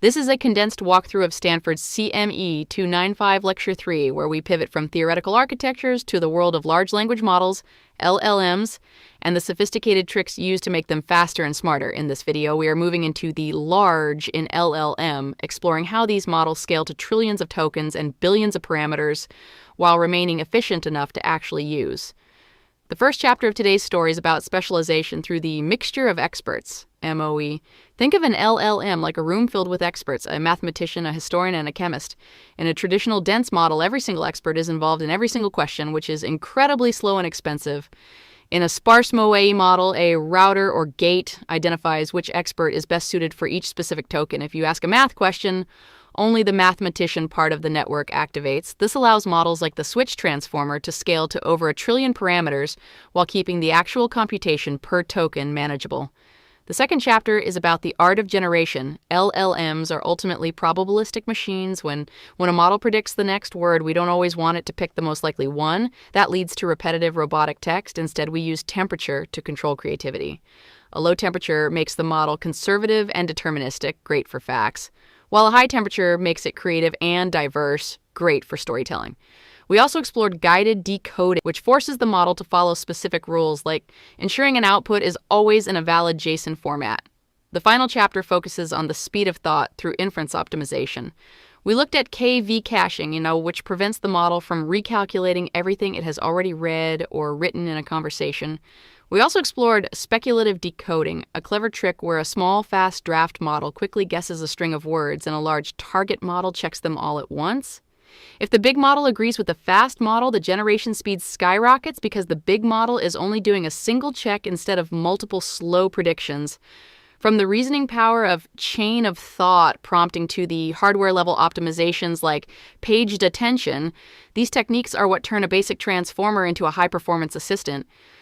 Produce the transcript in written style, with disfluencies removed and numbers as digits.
This is a condensed walkthrough of Stanford's CME295 Lecture 3, where we pivot from theoretical architectures to the world of large language models, LLMs, and the sophisticated tricks used to make them faster and smarter. In this video, we are moving into the large in LLM, exploring how these models scale to trillions of tokens and billions of parameters while remaining efficient enough to actually use. The first chapter of today's story is about specialization through the mixture of experts, MOE. Think of an LLM like a room filled with experts, a mathematician, a historian, and a chemist. In a traditional dense model, every single expert is involved in every single question, which is incredibly slow and expensive. In a sparse MOE model, a router or gate identifies which expert is best suited for each specific token. If you ask a math question, only the mathematician part of the network activates. This allows models like the switch transformer to scale to over 1 trillion parameters while keeping the actual computation per token manageable. The second chapter is about the art of generation. LLMs are ultimately probabilistic machines. When a model predicts the next word, we don't always want it to pick the most likely one. That leads to repetitive robotic text. Instead, we use temperature to control creativity. A low temperature makes the model conservative and deterministic, great for facts, while a high temperature makes it creative and diverse, great for storytelling. We also explored guided decoding, which forces the model to follow specific rules, like ensuring an output is always in a valid JSON format. The final chapter focuses on the speed of thought through inference optimization. We looked at KV caching, which prevents the model from recalculating everything it has already read or written in a conversation. We also explored speculative decoding, a clever trick where a small, fast draft model quickly guesses a string of words and a large target model checks them all at once. If the big model agrees with the fast model, the generation speed skyrockets because the big model is only doing a single check instead of multiple slow predictions. From the reasoning power of chain of thought prompting to the hardware-level optimizations like paged attention, these techniques are what turn a basic transformer into a high-performance assistant.